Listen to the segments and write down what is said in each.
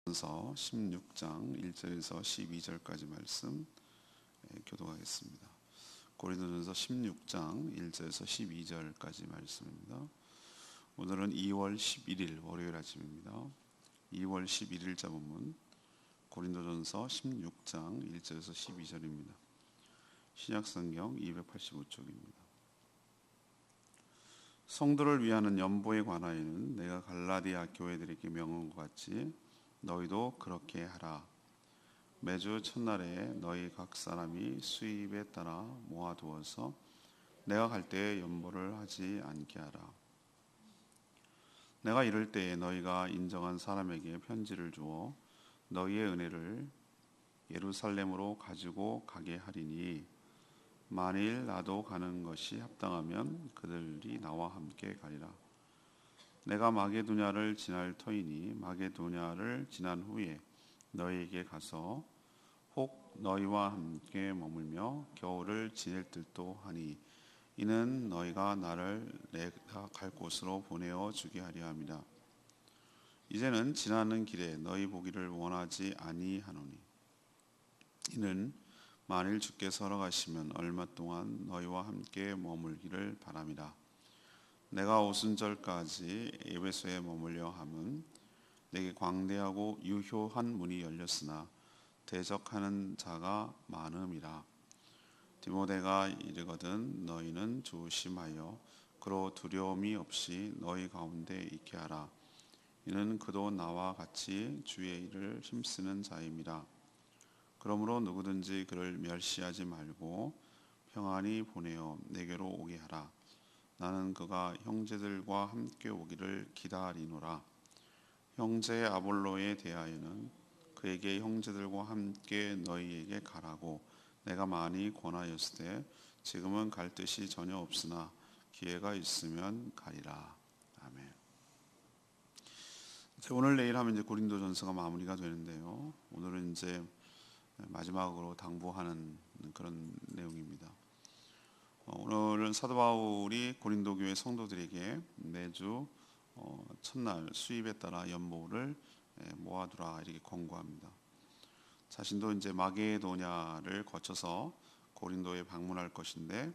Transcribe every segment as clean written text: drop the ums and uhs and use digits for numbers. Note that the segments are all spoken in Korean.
고린도전서 16장 1절에서 12절까지 말씀 교독하겠습니다. 고린도전서 16장 1절에서 12절까지 말씀입니다. 오늘은 2월 11일 월요일 아침입니다. 2월 11일자 본문 고린도전서 16장 1절에서 12절입니다. 신약성경 285쪽입니다. 성도를 위하는 연보에 관하여는 내가 갈라디아 교회들에게 명한 것 같이 너희도 그렇게 하라. 매주 첫날에 너희 각 사람이 수입에 따라 모아두어서 내가 갈 때에 연보를 하지 않게 하라. 내가 이럴 때에 너희가 인정한 사람에게 편지를 주어 너희의 은혜를 예루살렘으로 가지고 가게 하리니 만일 나도 가는 것이 합당하면 그들이 나와 함께 가리라. 내가 마게도냐를 지날 터이니 마게도냐를 지난 후에 너희에게 가서 혹 너희와 함께 머물며 겨울을 지낼 듯도 하니 이는 너희가 나를 내가 갈 곳으로 보내어 주게 하려 함이라. 이제는 지나는 길에 너희 보기를 원하지 아니하노니 이는 만일 주께서 허락하시면 얼마 동안 너희와 함께 머물기를 바람이라. 내가 오순절까지 에베소에 머물려 함은 내게 광대하고 유효한 문이 열렸으나 대적하는 자가 많음이라. 디모데가 이르거든 너희는 조심하여 그로 두려움이 없이 너희 가운데 있게 하라. 이는 그도 나와 같이 주의 일을 힘쓰는 자임이라. 그러므로 누구든지 그를 멸시하지 말고 평안히 보내어 내게로 오게 하라. 나는 그가 형제들과 함께 오기를 기다리노라. 형제 아볼로에 대하여는 그에게 형제들과 함께 너희에게 가라고 내가 많이 권하였으되 지금은 갈 뜻이 전혀 없으나 기회가 있으면 가리라. 아멘. 오늘 내일 하면 이제 고린도전서가 마무리가 되는데요. 오늘은 이제 마지막으로 당부하는 그런 내용입니다. 오늘은 사도 바울이 고린도 교회 성도들에게 매주 첫날 수입에 따라 연보를 모아두라 이렇게 권고합니다. 자신도 이제 마게도냐를 거쳐서 고린도에 방문할 것인데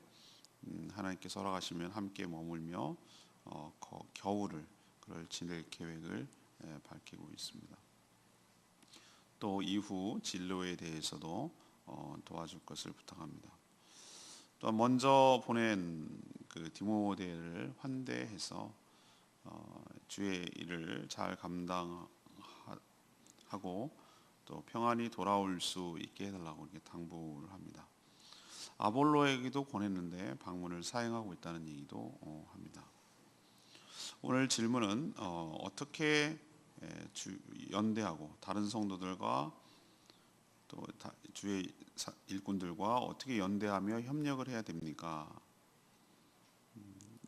하나님께서 허락하시면 함께 머물며 겨울을 그를 지낼 계획을 밝히고 있습니다. 또 이후 진로에 대해서도 도와줄 것을 부탁합니다. 또 먼저 보낸 그 디모데를 환대해서 주의 일을 잘 감당하고 또 평안히 돌아올 수 있게 해달라고 이렇게 당부를 합니다. 아볼로에게도 권했는데 방문을 사행하고 있다는 얘기도 합니다. 오늘 질문은 어떻게 연대하고 다른 성도들과 또 주의 일꾼들과 어떻게 연대하며 협력을 해야 됩니까?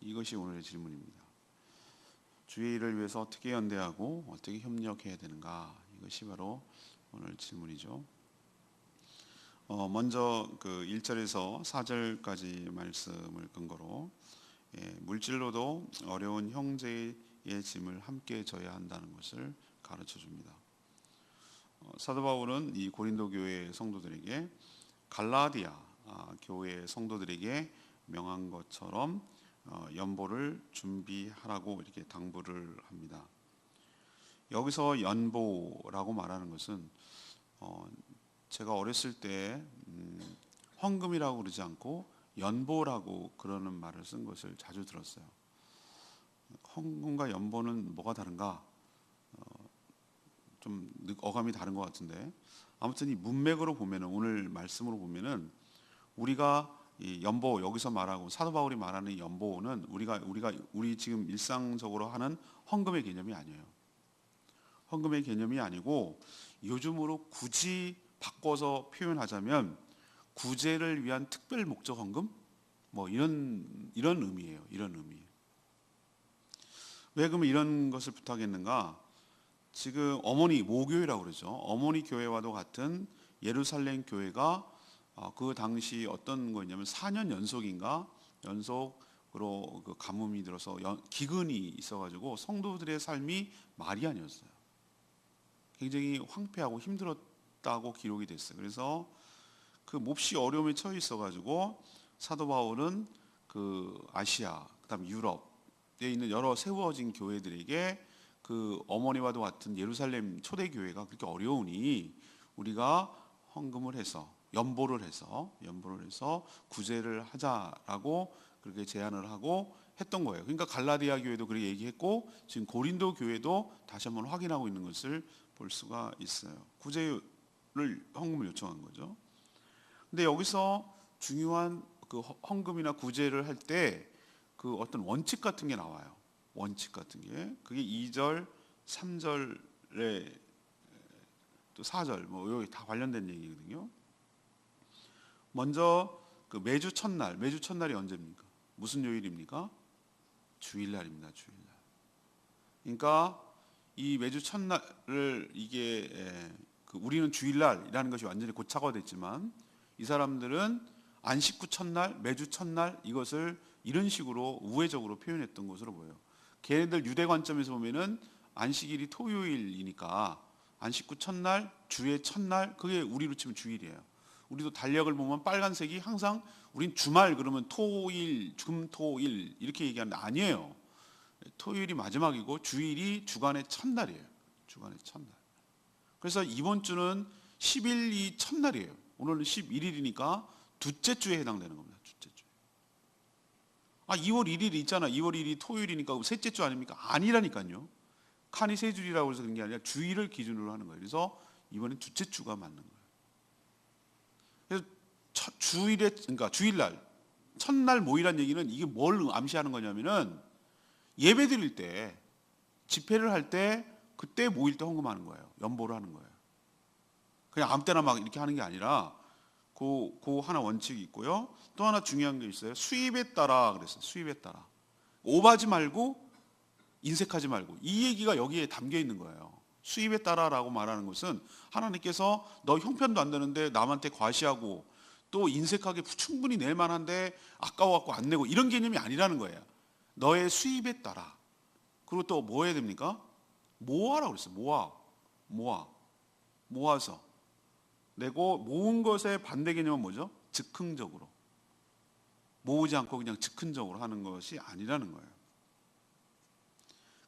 이것이 오늘의 질문입니다. 주의 일을 위해서 어떻게 연대하고 어떻게 협력해야 되는가? 이것이 바로 오늘 질문이죠. 먼저 그 1절에서 4절까지 말씀을 근거로 물질로도 어려운 형제의 짐을 함께 져야 한다는 것을 가르쳐 줍니다. 사도 바울은 이 고린도 교회 성도들에게 갈라디아 교회 성도들에게 명한 것처럼 연보를 준비하라고 이렇게 당부를 합니다. 여기서 연보라고 말하는 것은 제가 어렸을 때 헌금이라고 그러지 않고 연보라고 그러는 말을 쓴 것을 자주 들었어요. 헌금과 연보는 뭐가 다른가? 좀 어감이 다른 것 같은데 아무튼 이 문맥으로 보면은 오늘 말씀으로 보면은 우리가 이 연보 여기서 말하고 사도 바울이 말하는 이 연보는 우리 지금 일상적으로 하는 헌금의 개념이 아니에요. 헌금의 개념이 아니고 요즘으로 굳이 바꿔서 표현하자면 구제를 위한 특별 목적 헌금 뭐 이런 의미예요. 이런 의미. 왜 그러면 이런 것을 부탁했는가? 지금 어머니 모교회라고 그러죠. 어머니 교회와도 같은 예루살렘 교회가 그 당시 어떤 거였냐면 4년 연속으로 그 가뭄이 들어서 기근이 있어가지고 성도들의 삶이 말이 아니었어요. 굉장히 황폐하고 힘들었다고 기록이 됐어요. 그래서 그 몹시 어려움에 처해 있어가지고 사도 바울은 그 아시아, 그다음 유럽에 있는 여러 세워진 교회들에게 그 어머니와도 같은 예루살렘 초대 교회가 그렇게 어려우니 우리가 헌금을 해서 연보를 해서 구제를 하자라고 그렇게 제안을 하고 했던 거예요. 그러니까 갈라디아 교회도 그렇게 얘기했고 지금 고린도 교회도 다시 한번 확인하고 있는 것을 볼 수가 있어요. 구제를 헌금을 요청한 거죠. 근데 여기서 중요한 그 헌금이나 구제를 할 때 그 어떤 원칙 같은 게 나와요. 원칙 같은 게 그게 2절, 3절에 또 4절 뭐 여기 다 관련된 얘기거든요. 먼저 그 매주 첫날이 언제입니까? 무슨 요일입니까? 주일날입니다. 주일날. 그러니까 이 매주 첫날을 이게 그 우리는 주일날이라는 것이 완전히 고착화됐지만 이 사람들은 안식 후 첫날, 매주 첫날 이것을 이런 식으로 우회적으로 표현했던 것으로 보여요. 걔네들 유대 관점에서 보면은 안식일이 토요일이니까 안식 후 첫날, 주의 첫날 그게 우리로 치면 주일이에요. 우리도 달력을 보면 빨간색이 항상 우린 주말 그러면 토일, 금토일 이렇게 얘기하는데 아니에요. 토요일이 마지막이고 주일이 주간의 첫날이에요. 주간의 첫날. 그래서 이번 주는 10일이 첫날이에요. 오늘은 11일이니까 둘째 주에 해당되는 겁니다. 둘째 주. 2월 1일이 있잖아. 2월 1일이 토요일이니까 셋째 주 아닙니까? 아니라니까요. 칸이 세 줄이라고 해서 그런 게 아니라 주일을 기준으로 하는 거예요. 그래서 이번엔 둘째 주가 맞는 거예요. 그래서 그러니까 주일날 첫날 모이란 얘기는 이게 뭘 암시하는 거냐면은 예배 드릴 때 집회를 할 때 그때 모일 때 헌금하는 거예요. 연보를 하는 거예요. 그냥 아무 때나 막 이렇게 하는 게 아니라 그 하나 원칙이 있고요. 또 하나 중요한 게 있어요. 수입에 따라 그랬어요. 수입에 따라. 오버하지 말고 인색하지 말고 이 얘기가 여기에 담겨 있는 거예요. 수입에 따라라고 말하는 것은 하나님께서 너 형편도 안 되는데 남한테 과시하고 또 인색하게 충분히 낼 만한데 아까워갖고 안 내고 이런 개념이 아니라는 거예요. 너의 수입에 따라. 그리고 또 뭐 해야 됩니까? 모아라고 그랬어요. 모아서 내고 모은 것의 반대 개념은 뭐죠? 즉흥적으로. 모으지 않고 그냥 즉흥적으로 하는 것이 아니라는 거예요.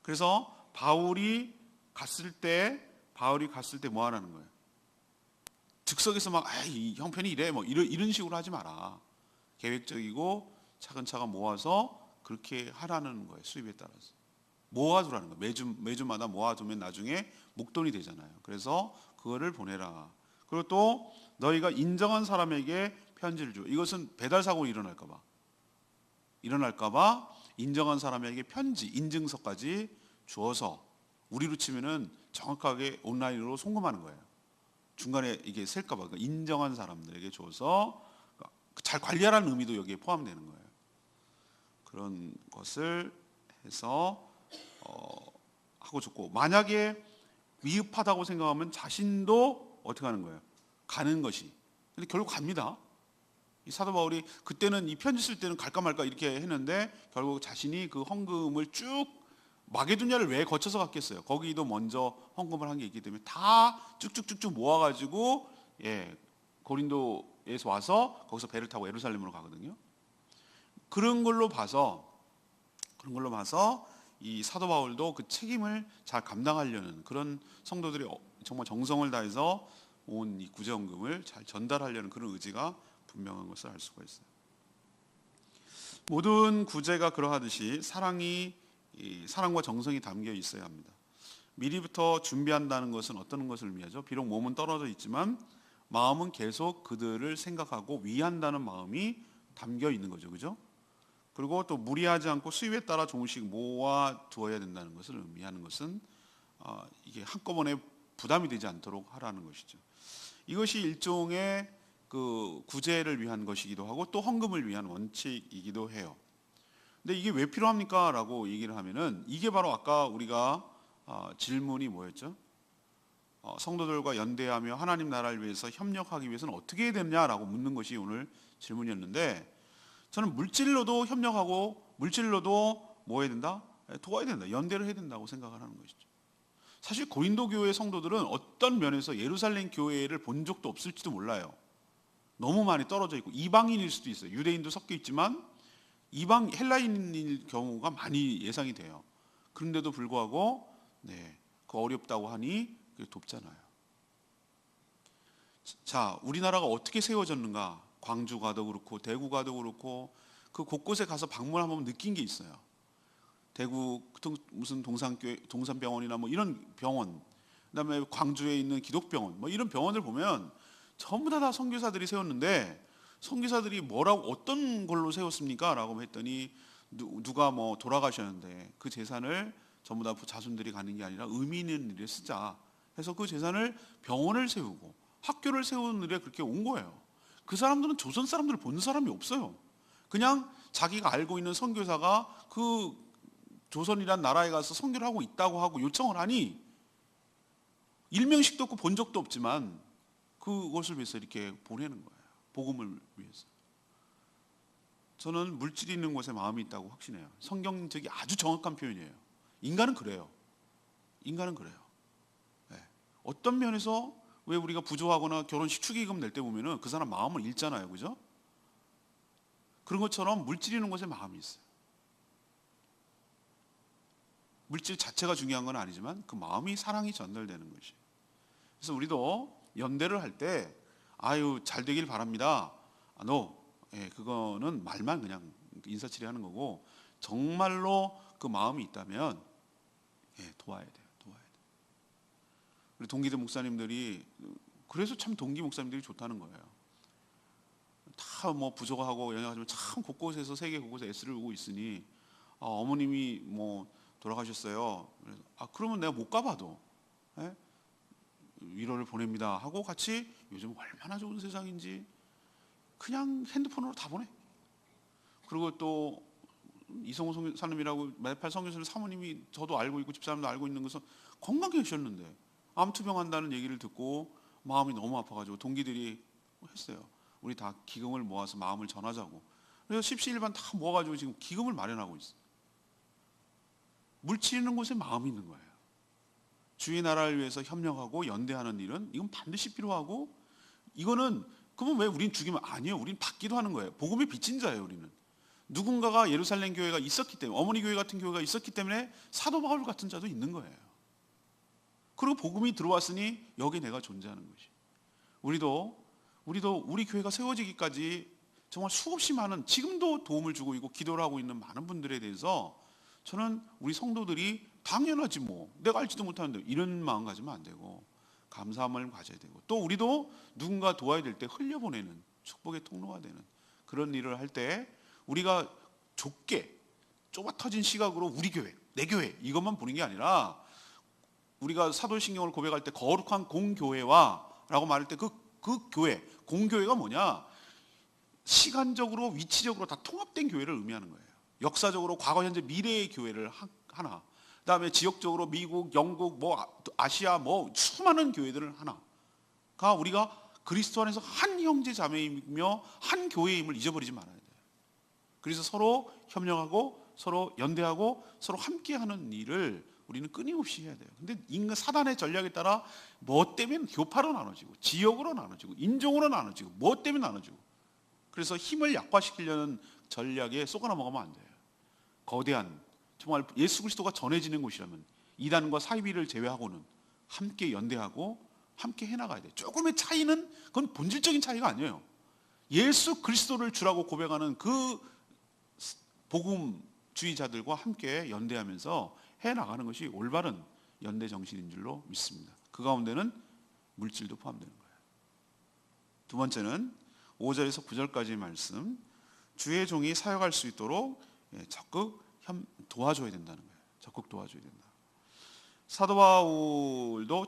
그래서 바울이 갔을 때 뭐 하라는 거예요? 즉석에서 막 이 형편이 이래 뭐 이런 식으로 하지 마라. 계획적이고 차근차근 모아서 그렇게 하라는 거예요. 수입에 따라서 모아두라는 거예요. 매주마다 모아두면 나중에 목돈이 되잖아요. 그래서 그거를 보내라. 그리고 또 너희가 인정한 사람에게 편지를 줘. 이것은 배달 사고 일어날까봐 인정한 사람에게 편지, 인증서까지 주어서 우리로 치면은 정확하게 온라인으로 송금하는 거예요. 중간에 이게 셀까봐 인정한 사람들에게 줘서 잘 관리하라는 의미도 여기에 포함되는 거예요. 그런 것을 해서 하고 좋고 만약에 위급하다고 생각하면 자신도 어떻게 하는 거예요? 가는 것이. 근데 결국 갑니다. 이 사도 바울이 그때는 이 편지 쓸 때는 갈까 말까 이렇게 했는데 결국 자신이 그 헌금을 쭉 마게도냐를 왜 거쳐서 갔겠어요? 거기도 먼저 헌금을 한 게 있기 때문에 다 쭉쭉쭉쭉 모아가지고 고린도에서 와서 거기서 배를 타고 예루살렘으로 가거든요. 그런 걸로 봐서 이 사도 바울도 그 책임을 잘 감당하려는 그런 성도들이 정말 정성을 다해서 온 이 구제헌금을 잘 전달하려는 그런 의지가 분명한 것을 알 수가 있어요. 모든 구제가 그러하듯이 사랑과 정성이 담겨 있어야 합니다. 미리부터 준비한다는 것은 어떤 것을 의미하죠? 비록 몸은 떨어져 있지만 마음은 계속 그들을 생각하고 위한다는 마음이 담겨 있는 거죠. 그죠? 그리고 또 무리하지 않고 수입에 따라 조금씩 모아 두어야 된다는 것을 의미하는 것은 이게 한꺼번에 부담이 되지 않도록 하라는 것이죠. 이것이 일종의 그 구제를 위한 것이기도 하고 또 헌금을 위한 원칙이기도 해요. 근데 이게 왜 필요합니까? 라고 얘기를 하면은 이게 바로 아까 우리가 질문이 뭐였죠? 성도들과 연대하며 하나님 나라를 위해서 협력하기 위해서는 어떻게 해야 되느냐라고 묻는 것이 오늘 질문이었는데 저는 물질로도 협력하고 물질로도 뭐 해야 된다? 도와야 된다. 연대를 해야 된다고 생각을 하는 것이죠. 사실 고린도 교회 성도들은 어떤 면에서 예루살렘 교회를 본 적도 없을지도 몰라요. 너무 많이 떨어져 있고 이방인일 수도 있어요. 유대인도 섞여 있지만 이방 헬라인일 경우가 많이 예상이 돼요. 그런데도 불구하고 그 어렵다고 하니 돕잖아요. 자, 우리나라가 어떻게 세워졌는가? 광주 가도 그렇고 대구 가도 그렇고 그 곳곳에 가서 방문하면 느낀 게 있어요. 대구 무슨 동산병원이나 뭐 이런 병원, 그다음에 광주에 있는 기독병원, 뭐 이런 병원을 보면 전부 다 선교사들이 세웠는데 선교사들이 뭐라고 어떤 걸로 세웠습니까? 라고 했더니 누가 뭐 돌아가셨는데 그 재산을 전부 다 자손들이 가는 게 아니라 의미 있는 일에 쓰자 해서 그 재산을 병원을 세우고 학교를 세우는 일에 그렇게 온 거예요. 그 사람들은 조선 사람들을 본 사람이 없어요. 그냥 자기가 알고 있는 선교사가 그 조선이란 나라에 가서 선교를 하고 있다고 하고 요청을 하니 일명식도 없고 본 적도 없지만 그것을 위해서 이렇게 보내는 거예요. 복음을 위해서. 저는 물질이 있는 곳에 마음이 있다고 확신해요. 성경적이 아주 정확한 표현이에요. 인간은 그래요. 인간은 그래요. 네. 어떤 면에서 왜 우리가 부조하거나 결혼식 축의금 낼 때 보면은 그 사람 마음을 읽잖아요. 그죠? 그런 것처럼 물질이 있는 곳에 마음이 있어요. 물질 자체가 중요한 건 아니지만 그 마음이 사랑이 전달되는 것이. 그래서 우리도 연대를 할 때 아유 잘 되길 바랍니다. 그거는 말만 그냥 인사치레하는 거고 정말로 그 마음이 있다면 도와야 돼요. 도와야 돼요. 우리 동기들 목사님들이 그래서 참 동기 목사님들이 좋다는 거예요. 다 뭐 부족하고 연약하지만 참 곳곳에서 세계 곳곳에 애쓰를 오고 있으니 어머님이 뭐 돌아가셨어요. 그래서 그러면 내가 못 가봐도 위로를 보냅니다 하고 같이 요즘 얼마나 좋은 세상인지 그냥 핸드폰으로 다 보내. 그리고 또 이성호 사님이라고 매팔 성교사님 사모님이 저도 알고 있고 집사람도 알고 있는 것은 건강히 계셨는데 암투병한다는 얘기를 듣고 마음이 너무 아파가지고 동기들이 했어요. 우리 다 기금을 모아서 마음을 전하자고. 그래서 십시일반 다 모아가지고 지금 기금을 마련하고 있어요. 물질 있는 곳에 마음이 있는 거예요. 주의 나라를 위해서 협력하고 연대하는 일은 이건 반드시 필요하고 이거는 그러면 왜 우린 죽이면 아니에요. 우린 받기도 하는 거예요. 복음의 빚진 자예요. 우리는 누군가가 예루살렘 교회가 있었기 때문에 어머니 교회 같은 교회가 있었기 때문에 사도 바울 같은 자도 있는 거예요. 그리고 복음이 들어왔으니 여기 내가 존재하는 것이. 우리도 우리 교회가 세워지기까지 정말 수없이 많은 지금도 도움을 주고 있고 기도를 하고 있는 많은 분들에 대해서 저는 우리 성도들이 당연하지 뭐 내가 알지도 못하는데 이런 마음 가지면 안 되고 감사함을 가져야 되고 또 우리도 누군가 도와야 될 때 흘려보내는 축복의 통로가 되는 그런 일을 할 때 우리가 좁아 터진 시각으로 우리 교회, 내 교회 이것만 보는 게 아니라 우리가 사도신경을 고백할 때 거룩한 공교회와 라고 말할 때 그 교회, 공교회가 뭐냐? 시간적으로 위치적으로 다 통합된 교회를 의미하는 거예요. 역사적으로 과거 현재 미래의 교회를 하나, 그다음에 지역적으로 미국, 영국, 뭐 아시아 뭐 수많은 교회들을 하나가 우리가 그리스도 안에서 한 형제 자매이며 한 교회임을 잊어버리지 말아야 돼요. 그래서 서로 협력하고 서로 연대하고 서로 함께하는 일을 우리는 끊임없이 해야 돼요. 근데 인간 사단의 전략에 따라 뭐 때문에 교파로 나눠지고 지역으로 나눠지고 인종으로 나눠지고 뭐 때문에 나눠지고 그래서 힘을 약화시키려는 전략에 쏘가 넘어가면 안 돼요. 거대한 정말 예수 그리스도가 전해지는 곳이라면 이단과 사이비를 제외하고는 함께 연대하고 함께 해나가야 돼요. 조금의 차이는 그건 본질적인 차이가 아니에요. 예수 그리스도를 주라고 고백하는 그 복음주의자들과 함께 연대하면서 해나가는 것이 올바른 연대 정신인 줄로 믿습니다. 그 가운데는 물질도 포함되는 거예요. 두 번째는 5절에서 9절까지의 말씀 주의 종이 사역할 수 있도록 적극 도와줘야 된다는 거예요. 적극 도와줘야 된다. 사도 바울도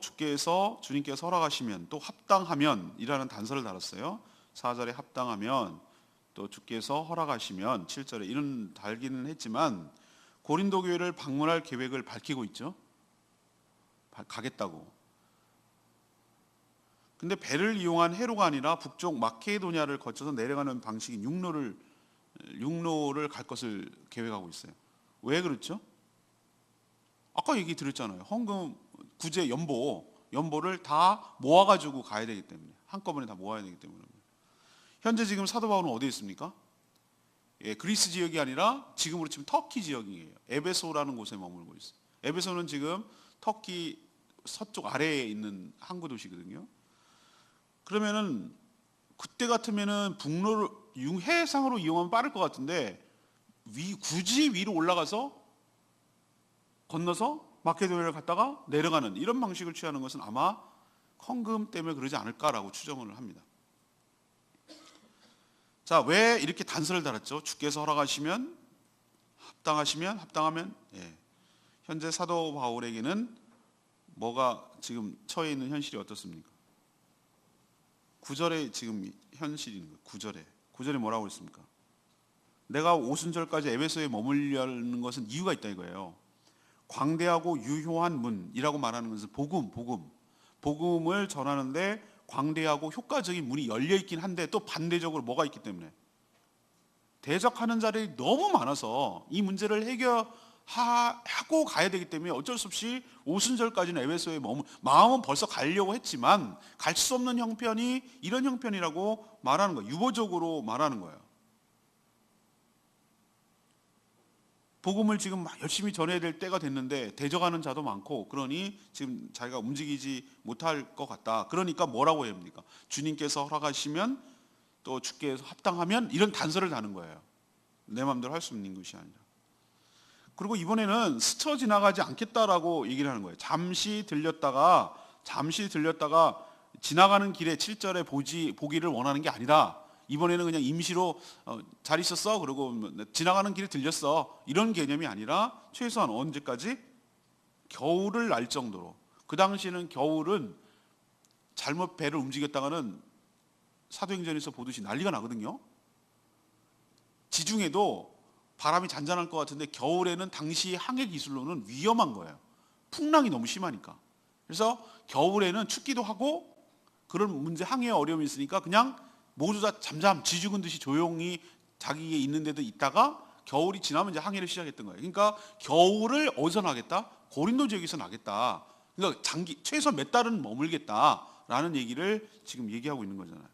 주님께서 허락하시면 또 합당하면 이라는 단서를 달았어요. 4절에 합당하면 또 주께서 허락하시면 7절에 이런 달기는 했지만 고린도 교회를 방문할 계획을 밝히고 있죠. 가겠다고. 근데 배를 이용한 해로가 아니라 북쪽 마케도니아를 거쳐서 내려가는 방식인 육로를 갈 것을 계획하고 있어요. 왜 그렇죠? 아까 얘기 드렸잖아요. 헌금 구제 연보를 다 모아가지고 가야 되기 때문에, 한꺼번에 다 모아야 되기 때문에. 현재 지금 사도 바울은 어디에 있습니까? 그리스 지역이 아니라 지금으로 치면 터키 지역이에요. 에베소라는 곳에 머물고 있어요. 에베소는 지금 터키 서쪽 아래에 있는 항구 도시거든요. 그러면은 그때 같으면은 북로를 해상으로 이용하면 빠를 것 같은데 굳이 위로 올라가서 건너서 마케도니아를 갔다가 내려가는 이런 방식을 취하는 것은 아마 헌금 때문에 그러지 않을까라고 추정을 합니다. 자, 왜 이렇게 단서를 달았죠? 주께서 허락하시면 합당하면 현재 사도 바울에게는 뭐가 지금 처해 있는 현실이 어떻습니까? 9절에 지금 현실인 거예요. 9절에 뭐라고 했습니까? 내가 오순절까지 에베소에 머물려는 것은 이유가 있다 이거예요. 광대하고 유효한 문이라고 말하는 것은 복음을 전하는데 광대하고 효과적인 문이 열려 있긴 한데 또 반대적으로 뭐가 있기 때문에 대적하는 자들이 너무 많아서 이 문제를 해결하고 가야 되기 때문에 어쩔 수 없이 오순절까지는 에베소에 마음은 벌써 가려고 했지만 갈 수 없는 형편이 이런 형편이라고 말하는 거예요. 유보적으로 말하는 거예요. 복음을 지금 막 열심히 전해야 될 때가 됐는데 대적하는 자도 많고 그러니 지금 자기가 움직이지 못할 것 같다. 그러니까 뭐라고 해야 합니까? 주님께서 허락하시면 또 주께서 합당하면 이런 단서를 다는 거예요. 내 마음대로 할 수 있는 것이 아니라. 그리고 이번에는 스쳐 지나가지 않겠다라고 얘기를 하는 거예요. 잠시 들렸다가 지나가는 길에 7절에 보기를 원하는 게 아니라 이번에는 그냥 임시로 잘 있었어? 그러고 지나가는 길에 들렸어. 이런 개념이 아니라 최소한 언제까지? 겨울을 날 정도로. 그 당시에는 겨울은 잘못 배를 움직였다가는 사도행전에서 보듯이 난리가 나거든요. 지중해도 바람이 잔잔할 것 같은데 겨울에는 당시 항해 기술로는 위험한 거예요. 풍랑이 너무 심하니까. 그래서 겨울에는 춥기도 하고 그런 문제 항해에 어려움이 있으니까 그냥 모두 다 지죽은 듯이 조용히 자기에 있는 데도 있다가 겨울이 지나면 이제 항해를 시작했던 거예요. 그러니까 겨울을 어디서 나겠다? 고린도 지역에서 나겠다. 그러니까 최소 몇 달은 머물겠다라는 얘기를 지금 얘기하고 있는 거잖아요.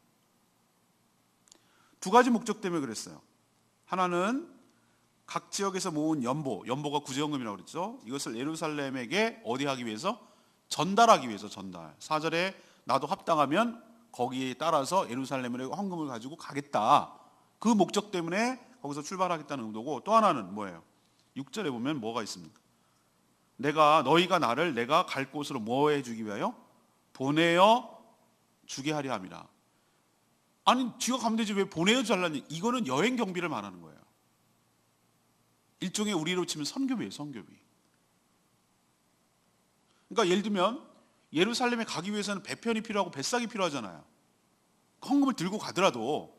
두 가지 목적 때문에 그랬어요. 하나는 각 지역에서 모은 연보가 구제연금이라고 그랬죠. 이것을 예루살렘에게 어디 하기 위해서? 전달하기 위해서 전달. 4절에 나도 합당하면 거기에 따라서 예루살렘에 헌금을 가지고 가겠다. 그 목적 때문에 거기서 출발하겠다는 의도고 또 하나는 뭐예요? 6절에 보면 뭐가 있습니까? 너희가 나를 내가 갈 곳으로 뭐 해주기 위하여? 보내어 주게 하려 함이라. 아니 지가 가면 되지 왜 보내어 달라니? 이거는 여행 경비를 말하는 거예요. 일종의 우리로 치면 선교비예요. 선교비. 그러니까 예를 들면 예루살렘에 가기 위해서는 배편이 필요하고 뱃삭이 필요하잖아요. 헌금을 들고 가더라도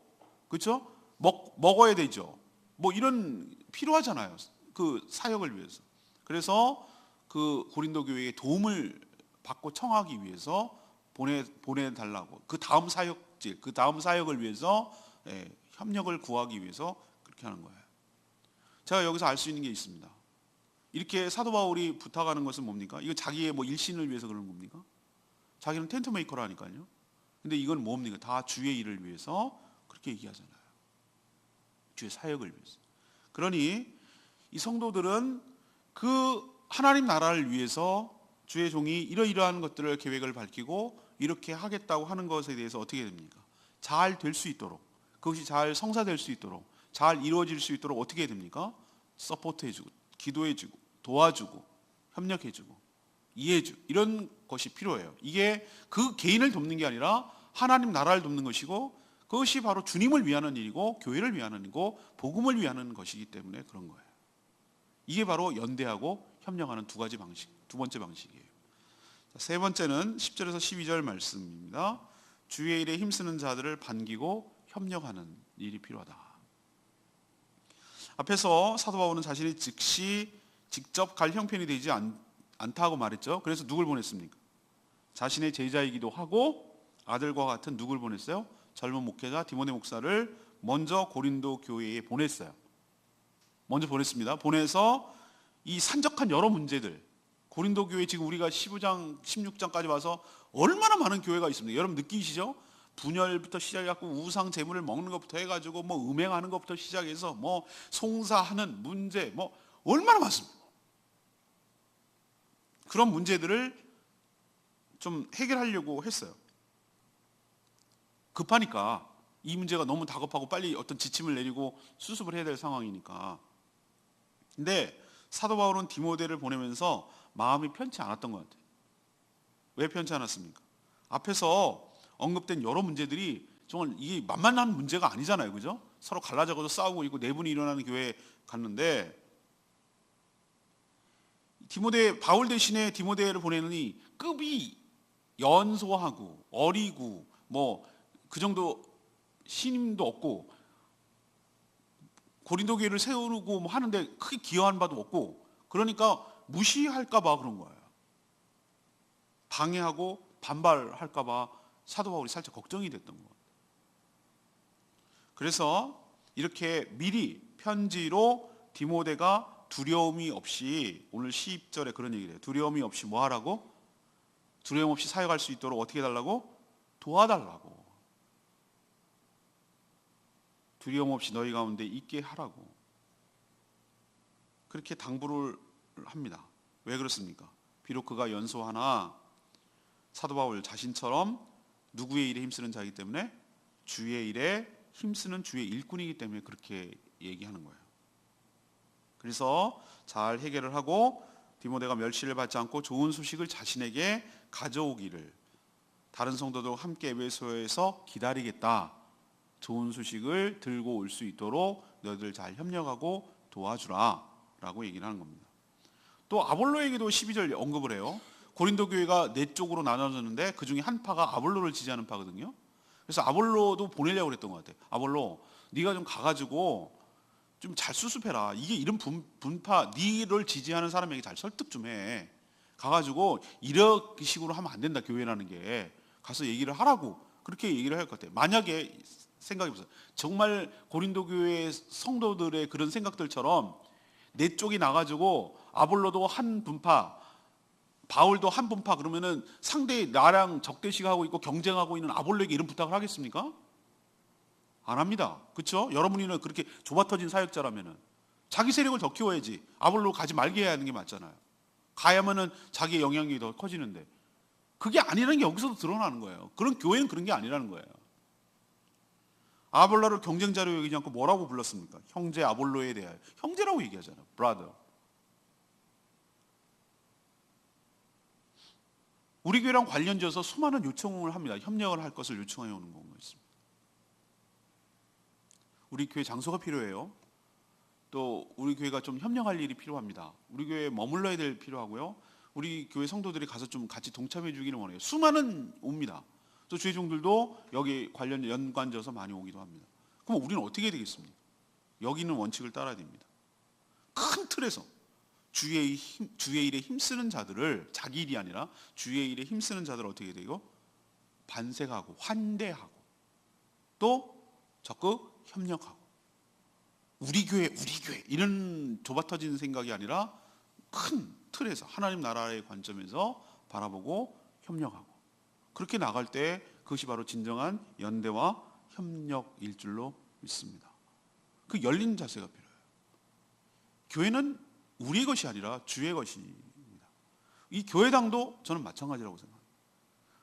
그렇죠? 먹어야 되죠. 뭐 이런 필요하잖아요. 그 사역을 위해서. 그래서 그 고린도 교회에 도움을 받고 청하기 위해서 보내달라고. 그 다음 사역을 위해서 협력을 구하기 위해서 그렇게 하는 거예요. 제가 여기서 알 수 있는 게 있습니다. 이렇게 사도 바울이 부탁하는 것은 뭡니까? 이거 자기의 일신을 위해서 그러는 겁니까? 자기는 텐트 메이커라니까요. 근데 이건 뭡니까? 다 주의 일을 위해서 그렇게 얘기하잖아요. 주의 사역을 위해서. 그러니 이 성도들은 그 하나님 나라를 위해서 주의 종이 이러이러한 것들을 계획을 밝히고 이렇게 하겠다고 하는 것에 대해서 어떻게 됩니까? 잘 될 수 있도록, 그것이 잘 성사될 수 있도록, 잘 이루어질 수 있도록 어떻게 해야 됩니까? 서포트해주고, 기도해주고, 도와주고, 협력해주고, 이해해주고 이런 것이 필요해요. 이게 그 개인을 돕는 게 아니라 하나님 나라를 돕는 것이고 그것이 바로 주님을 위하는 일이고 교회를 위하는 일이고 복음을 위하는 것이기 때문에 그런 거예요. 이게 바로 연대하고 협력하는 두 번째 방식이에요. 세 번째는 10절에서 12절 말씀입니다. 주의 일에 힘쓰는 자들을 반기고 협력하는 일이 필요하다. 앞에서 사도 바울은 자신이 즉시 직접 갈 형편이 되지 않다고 말했죠. 그래서 누굴 보냈습니까? 자신의 제자이기도 하고 아들과 같은 누굴 보냈어요? 젊은 목회자 디모데 목사를 먼저 고린도 교회에 보냈어요. 먼저 보냈습니다. 보내서 이 산적한 여러 문제들, 고린도 교회 지금 우리가 15장, 16장까지 와서 얼마나 많은 교회가 있습니다. 여러분 느끼시죠? 분열부터 시작해갖고 우상 제물을 먹는 것부터 해가지고 뭐 음행하는 것부터 시작해서 뭐 송사하는 문제 뭐 얼마나 많습니다. 그런 문제들을 좀 해결하려고 했어요. 급하니까 이 문제가 너무 다급하고 빨리 어떤 지침을 내리고 수습을 해야 될 상황이니까. 근데 사도 바울은 디모데를 보내면서 마음이 편치 않았던 것 같아요. 왜 편치 않았습니까? 앞에서 언급된 여러 문제들이 정말 이게 만만한 문제가 아니잖아요, 그죠? 서로 갈라져서 싸우고 있고 내분이 일어나는 교회에 갔는데 바울 대신에 디모데를 보내느니 급이 연소하고 어리고 뭐 그 정도 신임도 없고 고린도 교회를 세우고 뭐 하는데 크게 기여한 바도 없고 그러니까 무시할까 봐 그런 거예요. 방해하고 반발할까 봐 사도 바울이 살짝 걱정이 됐던 것 같아요. 그래서 이렇게 미리 편지로 디모데가 두려움이 없이 오늘 10절에 그런 얘기를 해요. 두려움이 없이 뭐 하라고? 두려움 없이 사역할 수 있도록 어떻게 해달라고? 도와달라고. 두려움 없이 너희 가운데 있게 하라고. 그렇게 당부를 합니다. 왜 그렇습니까? 비록 그가 연소하나 사도 바울 자신처럼 누구의 일에 힘쓰는 자이기 때문에 주의 일에 힘쓰는 주의 일꾼이기 때문에 그렇게 얘기하는 거예요. 그래서 잘 해결을 하고 디모데가 멸시를 받지 않고 좋은 소식을 자신에게 가져오기를 다른 성도도 함께 에베소에서 기다리겠다. 좋은 소식을 들고 올 수 있도록 너희들 잘 협력하고 도와주라 라고 얘기를 하는 겁니다. 또 아볼로에게도 12절 언급을 해요. 고린도 교회가 네 쪽으로 나눠졌는데 그 중에 한 파가 아볼로를 지지하는 파거든요. 그래서 아볼로도 보내려고 그랬던 것 같아요. 아볼로 네가 좀 가가지고 좀 잘 수습해라. 이게 이런 분파 니를 지지하는 사람에게 잘 설득 좀 해. 가가지고 이런 식으로 하면 안 된다 교회라는 게. 가서 얘기를 하라고 그렇게 얘기를 할 것 같아요. 만약에 생각해보세요. 정말 고린도 교회 성도들의 그런 생각들처럼 내 쪽이 나가지고 아볼로도 한 분파 바울도 한 분파 그러면은 상대 나랑 적대시하고 있고 경쟁하고 있는 아볼로에게 이런 부탁을 하겠습니까? 안 합니다. 그렇죠? 여러분이는 그렇게 좁아터진 사역자라면은 자기 세력을 더 키워야지. 아볼로 가지 말게 해야 하는 게 맞잖아요. 가야면은 자기의 영향력이 더 커지는데 그게 아니라는 게 여기서도 드러나는 거예요. 그런 교회는 그런 게 아니라는 거예요. 아볼로를 경쟁자로 여기지 않고 뭐라고 불렀습니까? 형제 아볼로에 대하여 형제라고 얘기하잖아요. brother. 우리 교회랑 관련지어서 수많은 요청을 합니다. 협력을 할 것을 요청해 오는 경우가 있습니다. 우리 교회 장소가 필요해요. 또 우리 교회가 좀 협력할 일이 필요합니다. 우리 교회에 머물러야 될 필요하고요. 우리 교회 성도들이 가서 좀 같이 동참해 주기를 원해요. 수많은 옵니다. 또 주의 종들도 여기 관련 연관져서 많이 오기도 합니다. 그럼 우리는 어떻게 해야 되겠습니까? 여기 있는 원칙을 따라야 됩니다. 큰 틀에서 주의 일에 힘쓰는 자들을 자기 일이 아니라 주의 일에 힘쓰는 자들을 어떻게 해야 되고 반색하고 환대하고 또 적극 협력하고 우리 교회 이런 좁아터진 생각이 아니라 큰 틀에서 하나님 나라의 관점에서 바라보고 협력하고 그렇게 나갈 때 그것이 바로 진정한 연대와 협력일 줄로 믿습니다. 그 열린 자세가 필요해요. 교회는 우리의 것이 아니라 주의 것입니다. 이 교회당도 저는 마찬가지라고 생각합니다.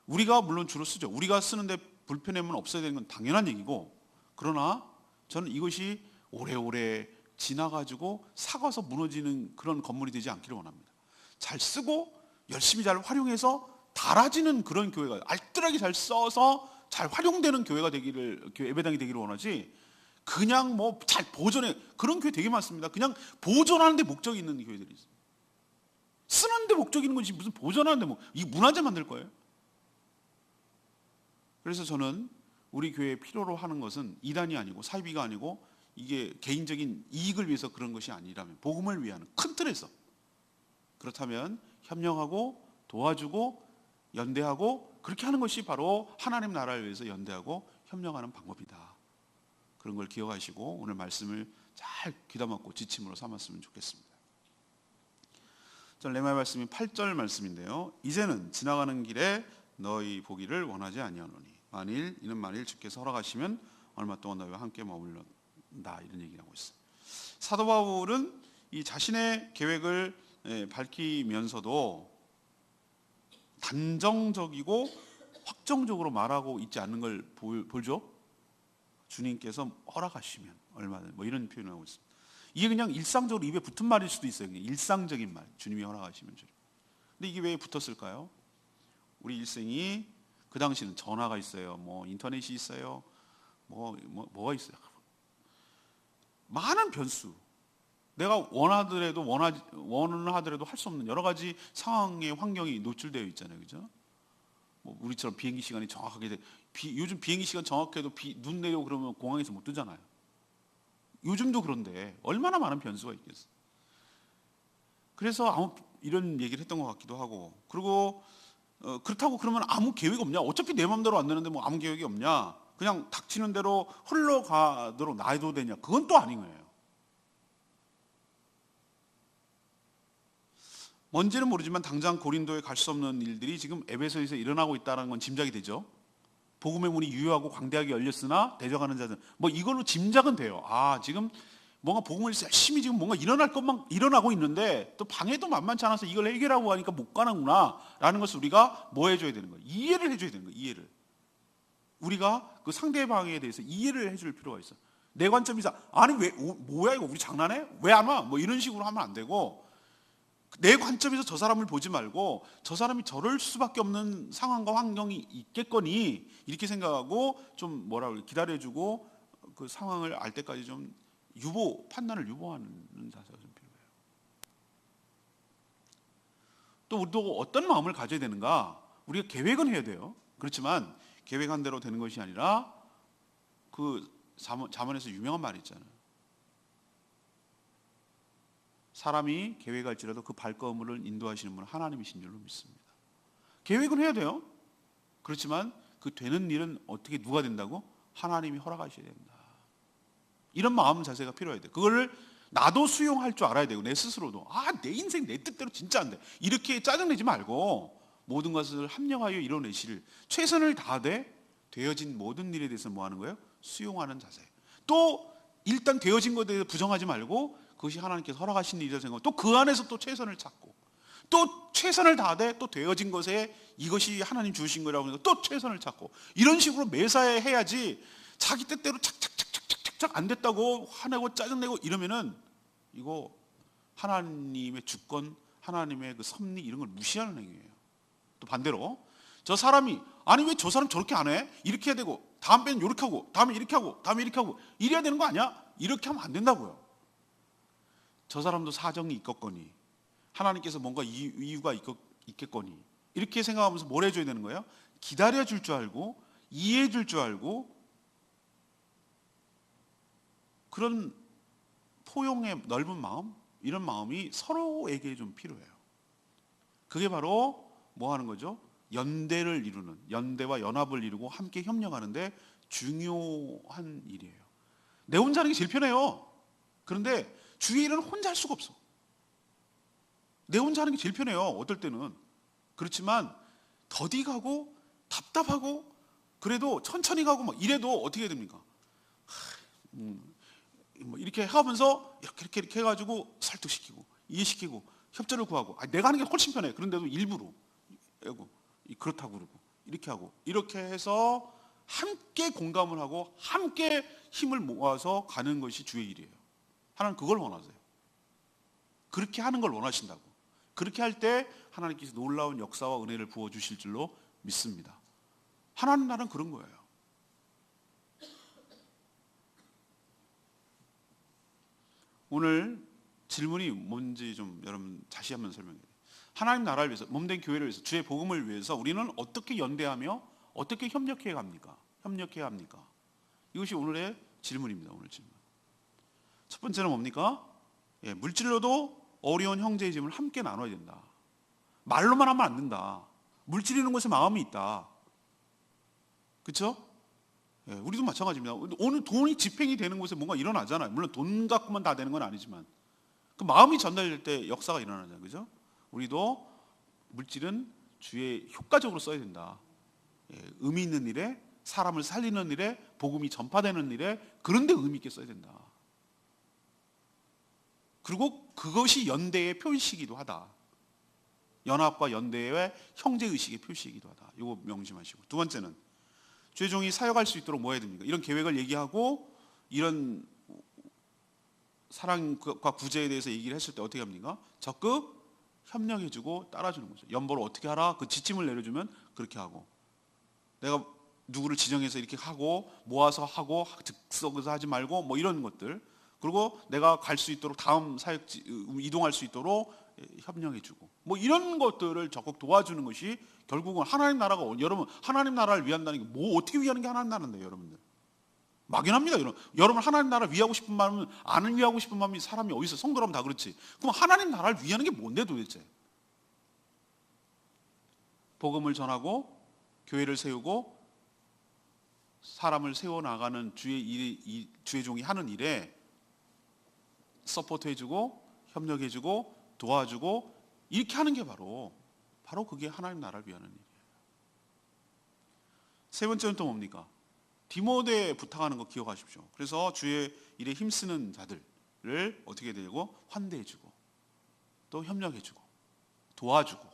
우리가 물론 주로 쓰죠. 우리가 쓰는데 불편함은 없어야 되는 건 당연한 얘기고 그러나 저는 이것이 오래오래 지나가지고 사가서 무너지는 그런 건물이 되지 않기를 원합니다. 잘 쓰고 열심히 잘 활용해서 달아지는 그런 교회가 알뜰하게 잘 써서 잘 활용되는 교회가 되기를 교회 예배당이 되기를 원하지 그냥 뭐 잘 보존해 그런 교회 되게 많습니다. 그냥 보존하는 데 목적이 있는 교회들이 있어요. 쓰는 데 목적이 있는 거지 무슨 보존하는 데 이 문화재 만들 거예요. 그래서 저는 우리 교회에 필요로 하는 것은 이단이 아니고 사이비가 아니고 이게 개인적인 이익을 위해서 그런 것이 아니라면 복음을 위한 큰 틀에서 그렇다면 협력하고 도와주고 연대하고 그렇게 하는 것이 바로 하나님 나라를 위해서 연대하고 협력하는 방법이다. 그런 걸 기억하시고 오늘 말씀을 잘 귀담았고 지침으로 삼았으면 좋겠습니다. 레마의 말씀이 8절 말씀인데요. 이제는 지나가는 길에 너희 보기를 원하지 아니하노니 만일 주께서 허락하시면 얼마 동안 너희와 함께 머물렀다, 이런 얘기를 하고 있어요. 사도 바울은 이 자신의 계획을 밝히면서도 단정적이고 확정적으로 말하고 있지 않는 걸 보죠. 주님께서 허락하시면 얼마든 뭐 이런 표현을 하고 있습니다. 이게 그냥 일상적으로 입에 붙은 말일 수도 있어요. 그냥 일상적인 말, 주님이 허락하시면 주님. 근데 이게 왜 붙었을까요? 우리 일생이 그 당시는 전화가 있어요, 뭐 인터넷이 있어요, 뭐가 있어요. 많은 변수. 내가 원하더라도 할 수 없는 여러 가지 상황의 환경이 노출되어 있잖아요, 그죠? 뭐 우리처럼 비행기 시간이 정확하게 요즘 비행기 시간 정확해도 눈 내리고 그러면 공항에서 못 뜨잖아요. 요즘도 그런데 얼마나 많은 변수가 있겠어요. 그래서 이런 얘기를 했던 것 같기도 하고, 그리고 그렇다고 그러면 아무 계획 없냐? 어차피 내 마음대로 안 되는데 뭐 아무 계획이 없냐? 그냥 닥치는 대로 흘러가도록 놔도 되냐? 그건 또 아닌 거예요. 뭔지는 모르지만 당장 고린도에 갈 수 없는 일들이 지금 에베소에서 일어나고 있다는 건 짐작이 되죠. 복음의 문이 유효하고 광대하게 열렸으나 대적하는 자들, 뭐 이걸로 짐작은 돼요. 지금 뭔가 복음을 열심히 지금 뭔가 일어날 것만 일어나고 있는데 또 방해도 만만치 않아서 이걸 해결하고 하니까 못 가는구나 라는 것을 우리가 뭐 해줘야 되는 거예요? 이해를 해줘야 되는 거예요. 이해를. 우리가 그 상대방에 대해서 이해를 해줄 필요가 있어요. 내 관점에서 아니 왜 뭐야 이거 우리 장난해? 왜 안 와? 뭐 이런 식으로 하면 안 되고, 내 관점에서 저 사람을 보지 말고 저 사람이 저럴 수밖에 없는 상황과 환경이 있겠거니 이렇게 생각하고 좀 기다려주고 그 상황을 알 때까지 좀 판단을 유보하는 자세가 좀 필요해요. 또 우리도 어떤 마음을 가져야 되는가? 우리가 계획은 해야 돼요. 그렇지만 계획한 대로 되는 것이 아니라 그 잠언에서 유명한 말이 있잖아요. 사람이 계획할지라도 그 발걸음을 인도하시는 분은 하나님이신 줄로 믿습니다. 계획은 해야 돼요. 그렇지만 그 되는 일은 어떻게 누가 된다고? 하나님이 허락하셔야 된다. 이런 마음 자세가 필요해야 돼요. 그거를 나도 수용할 줄 알아야 되고, 내 스스로도 내 인생 내 뜻대로 진짜 안 돼, 이렇게 짜증내지 말고 모든 것을 합력하여 이뤄내실 최선을 다하되 되어진 모든 일에 대해서 뭐 하는 거예요? 수용하는 자세. 또 일단 되어진 것에 대해서 부정하지 말고 그것이 하나님께서 허락하신 일이라고 생각하고 또 그 안에서 또 최선을 찾고 또 최선을 다하되 또 되어진 것에 이것이 하나님 주신 거라고 해서 또 최선을 찾고, 이런 식으로 매사에 해야지 자기 뜻대로 착착착착착착 안 됐다고 화내고 짜증내고 이러면은 이거 하나님의 주권, 하나님의 그 섭리 이런 걸 무시하는 행위예요. 또 반대로 저 사람이 아니 왜 저 사람 저렇게 안 해? 이렇게 해야 되고 다음에는 이렇게 하고 다음에 이렇게 하고 다음에 이렇게 하고 이래야 되는 거 아니야? 이렇게 하면 안 된다고요. 저 사람도 사정이 있겠거니 하나님께서 뭔가 이유가 있겠거니 이렇게 생각하면서 뭘 해줘야 되는 거예요? 기다려줄 줄 알고 이해해줄 줄 알고, 그런 포용의 넓은 마음, 이런 마음이 서로에게 좀 필요해요. 그게 바로 뭐 하는 거죠? 연대를 이루는, 연대와 연합을 이루고 함께 협력하는데 중요한 일이에요. 내 혼자 하는 게 제일 편해요. 그런데 주의 일은 혼자 할 수가 없어. 내 혼자 하는 게 제일 편해요, 어떨 때는. 그렇지만 더디 가고 답답하고 그래도 천천히 가고 막 이래도 어떻게 해야 됩니까? 뭐 이렇게 하면서 이렇게 해가지고 설득시키고 이해시키고 협조를 구하고, 내가 하는 게 훨씬 편해. 그런데도 일부러 그렇다고 그러고 이렇게 하고 이렇게 해서 함께 공감을 하고 함께 힘을 모아서 가는 것이 주의 일이에요. 하나님 그걸 원하세요. 그렇게 하는 걸 원하신다고. 그렇게 할 때 하나님께서 놀라운 역사와 은혜를 부어주실 줄로 믿습니다. 하나님 나라는 그런 거예요. 오늘 질문이 뭔지 좀 여러분 다시 한번 설명해 드릴게요. 하나님 나라를 위해서, 몸된 교회를 위해서, 주의 복음을 위해서 우리는 어떻게 연대하며 어떻게 협력해야 합니까? 이것이 오늘의 질문입니다. 오늘 질문. 첫 번째는 뭡니까? 물질로도 어려운 형제의 짐을 함께 나눠야 된다. 말로만 하면 안 된다. 물질 있는 곳에 마음이 있다. 그렇죠? 우리도 마찬가지입니다. 오늘 돈이 집행이 되는 곳에 뭔가 일어나잖아요. 물론 돈 갖고만 다 되는 건 아니지만 그 마음이 전달될 때 역사가 일어나잖아요. 그죠? 우리도 물질은 주의 효과적으로 써야 된다. 의미 있는 일에, 사람을 살리는 일에, 복음이 전파되는 일에, 그런 데 의미 있게 써야 된다. 그리고 그것이 연대의 표시이기도 하다. 연합과 연대의 형제의식의 표시이기도 하다. 이거 명심하시고, 두 번째는 주의 종이 사역할 수 있도록 뭐 해야 됩니까? 이런 계획을 얘기하고 이런 사랑과 구제에 대해서 얘기를 했을 때 어떻게 합니까? 적극 협력해주고 따라주는 거죠. 연보를 어떻게 하라? 그 지침을 내려주면 그렇게 하고, 내가 누구를 지정해서 이렇게 하고 모아서 하고 즉석에서 하지 말고 뭐 이런 것들, 그리고 내가 갈 수 있도록 다음 사역지 이동할 수 있도록 협력해주고 뭐 이런 것들을 적극 도와주는 것이 결국은 하나님 나라가, 여러분 하나님 나라를 위한다는 게 뭐 어떻게 위하는 게 하나님 나라인데요, 여러분들? 막연합니다. 여러분 하나님 나라 위하고 싶은 마음은, 안 위하고 싶은 마음이 사람이 어디서, 성도라면 다 그렇지. 그럼 하나님 나라를 위하는 게 뭔데 도대체? 복음을 전하고 교회를 세우고 사람을 세워나가는 주의 종이 하는 일에 서포트해주고 협력해주고 도와주고 이렇게 하는 게 바로 그게 하나님 나라를 위하는 일이에요. 세 번째는 또 뭡니까? 디모데 부탁하는 거 기억하십시오. 그래서 주의 일에 힘쓰는 자들을 어떻게 되고 환대해주고 또 협력해주고 도와주고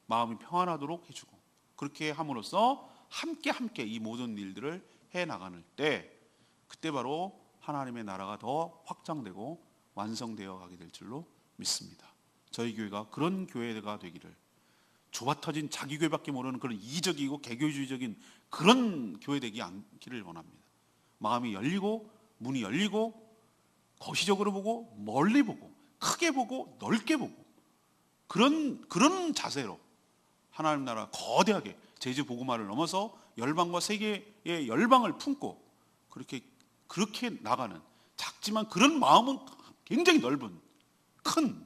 마음이 평안하도록 해주고, 그렇게 함으로써 함께 이 모든 일들을 해나가는 때, 그때 바로 하나님의 나라가 더 확장되고 완성되어 가게 될 줄로 믿습니다. 저희 교회가 그런 교회가 되기를, 좁아터진 자기 교회밖에 모르는 그런 이기적이고 개교주의적인 그런 교회 되지 않기를 원합니다. 마음이 열리고 문이 열리고 거시적으로 보고 멀리 보고 크게 보고 넓게 보고 그런 자세로 하나님 나라 거대하게 제주 복음화를 넘어서 열방과 세계의 열방을 품고 그렇게 나가는, 작지만 그런 마음은 굉장히 넓은 큰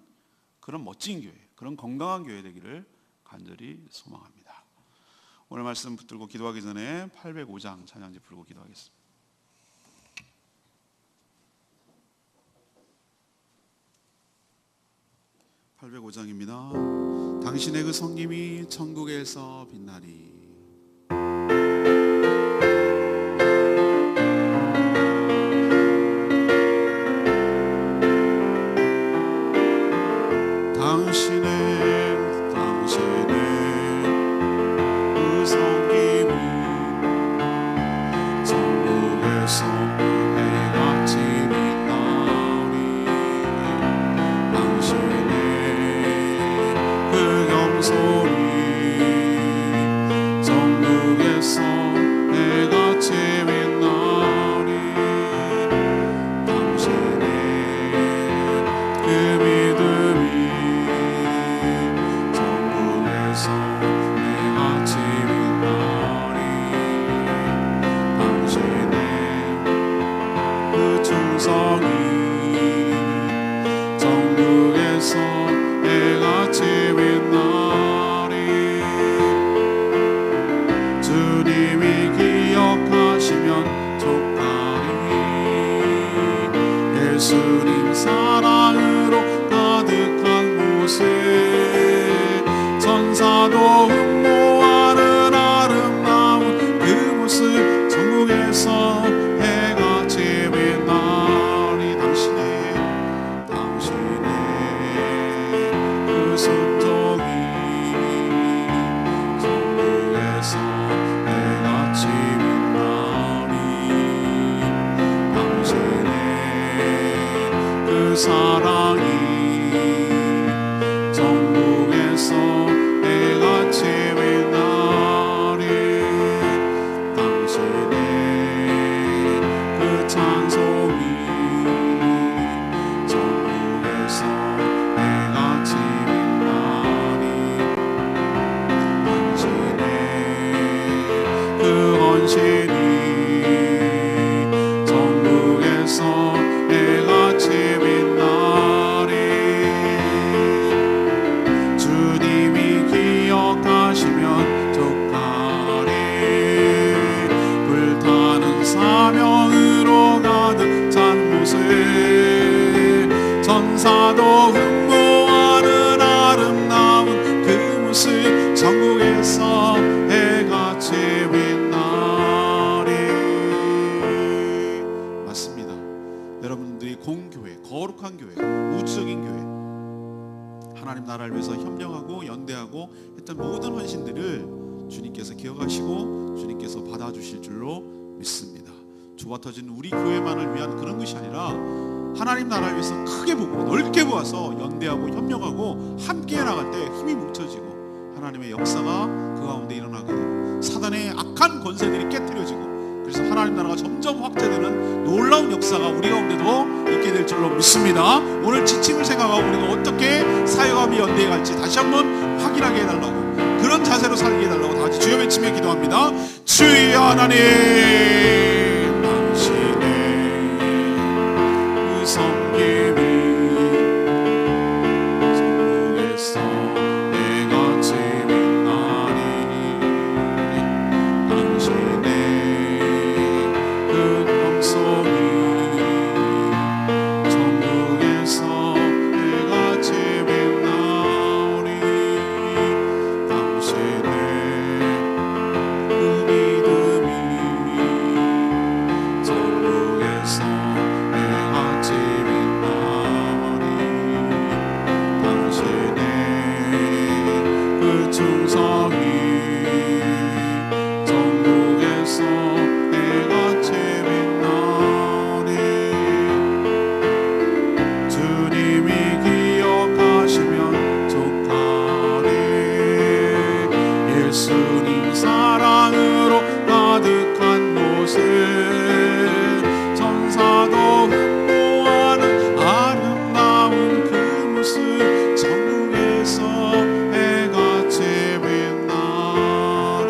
그런 멋진 교회, 그런 건강한 교회 되기를 간절히 소망합니다. 오늘 말씀 붙들고 기도하기 전에 805장 찬양지 부르고 기도하겠습니다. 805장입니다. 당신의 그 성김이 천국에서 빛나리. 예수님 사랑으로 가득한 곳에 천사도 흠모하는 아름다운 그 모습, 천국에서 해같이 빛나리. 당신의 그 순종이 천국에서 해같이 빛나리. 당신의 그 사랑이 천국에서 해같이 빛나리. 당신의 그 찬송이 천국에서 해같이 빛나리. 당신의 그 헌신이 천국에서 해같이 빛나리. 주님이 기억하시면 족하리. 불타는 사명으로 가득 찬 곳에 천사도 흠모하는 아름다운 나라를 위해서 협력하고 연대하고 했던 모든 헌신들을 주님께서 기억하시고 주님께서 받아주실 줄로 믿습니다. 좁아 터진 우리 교회만을 위한 그런 것이 아니라 하나님 나라를 위해서 크게 보고 넓게 보아서 연대하고 협력하고 함께 나갈 때 힘이 뭉쳐지고 하나님의 역사가 그 가운데 일어나게 되고 사단의 악한 권세들이 깨트려지고 그래서 하나님 나라가 점점 확대되는 놀라운 역사가 우리 가운데도 있게 될 줄로 믿습니다. 오늘 지침을 생각하고 우리가 어떻게 사역하며 연대해 갈지 다시 한번 확인하게 해달라고, 그런 자세로 살게 해달라고 다 같이 주여 외치며 기도합니다. 주여 하나님, 당신의 그 섬김이 전국에서 해같이 빛나니 당신의 그 음성이 전국에서 해같이 빛나오니 당신의 그 믿음이 전국에서 해같이 빛나오니 당신의 그 충성이 전국에서 해같이 빛나오니 주님이 기억하시면 좋하리. 예수님 사랑으로 가득한 곳에 천사도 흠모하는 아름다운 그 모습 전국에서 해같이 빛나리.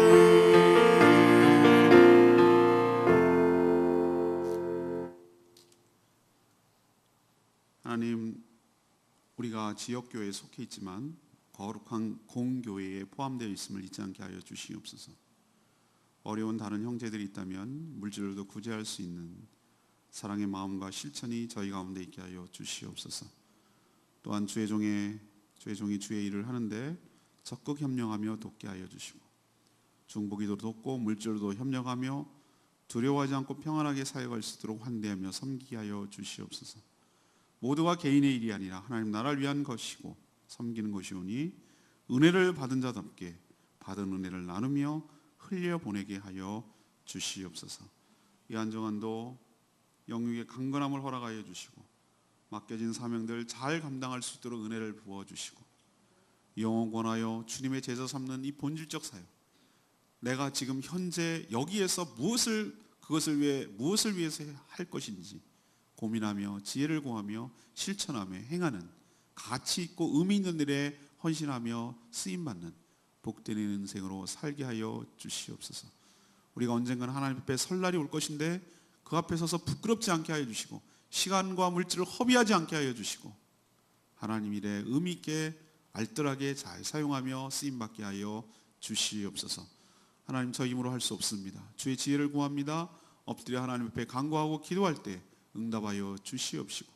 하나님, 우리가 지역교회에 속해 있지만 거룩한 공교회에 포함되어 있음을 잊지 않게 하여 주시옵소서. 어려운 다른 형제들이 있다면 물질로도 구제할 수 있는 사랑의 마음과 실천이 저희 가운데 있게 하여 주시옵소서. 또한 주의 종이 주의 일을 하는데 적극 협력하며 돕게 하여 주시고 중보기도 돕고 물질로도 협력하며 두려워하지 않고 평안하게 사역할 수 있도록 환대하며 섬기게 하여 주시옵소서. 모두가 개인의 일이 아니라 하나님 나라를 위한 것이고 섬기는 것이오니 은혜를 받은 자답게 받은 은혜를 나누며 흘려보내게 하여 주시옵소서. 이 한정환도 영육의 강건함을 허락하여 주시고 맡겨진 사명들 잘 감당할 수 있도록 은혜를 부어주시고 영원권하여 주님의 제자 삼는 이 본질적 사역, 내가 지금 현재 여기에서 그것을 위해 무엇을 위해서 할 것인지 고민하며 지혜를 구하며 실천하며 행하는 가치 있고 의미 있는 일에 헌신하며 쓰임받는 복된 인생으로 살게 하여 주시옵소서. 우리가 언젠가는 하나님 앞에 설 날이 올 것인데 그 앞에 서서 부끄럽지 않게 하여 주시고 시간과 물질을 허비하지 않게 하여 주시고 하나님 일에 의미 있게 알뜰하게 잘 사용하며 쓰임받게 하여 주시옵소서. 하나님, 저 힘으로 할 수 없습니다. 주의 지혜를 구합니다. 엎드려 하나님 앞에 간구하고 기도할 때 응답하여 주시옵시고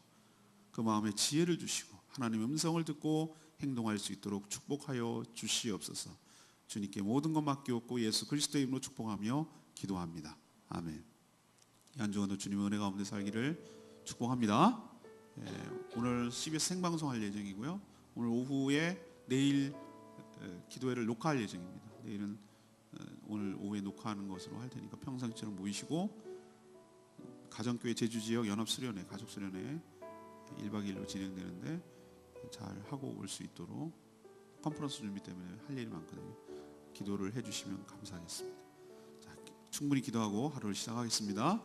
그 마음에 지혜를 주시고 하나님의 음성을 듣고 행동할 수 있도록 축복하여 주시옵소서. 주님께 모든 것 맡기옵고 예수 그리스도의 이름으로 축복하며 기도합니다. 아멘. 이 한 주간도 주님의 은혜 가운데 살기를 축복합니다. 오늘 CBS 생방송할 예정이고요. 오늘 오후에 내일 기도회를 녹화할 예정입니다. 내일은 오늘 오후에 녹화하는 것으로 할 테니까 평상시처럼 모이시고 가정교회 제주지역 연합수련회, 가족수련회 1박 2일로 진행되는데 잘 하고 올 수 있도록 컨퍼런스 준비 때문에 할 일이 많거든요. 기도를 해주시면 감사하겠습니다. 자, 충분히 기도하고 하루를 시작하겠습니다.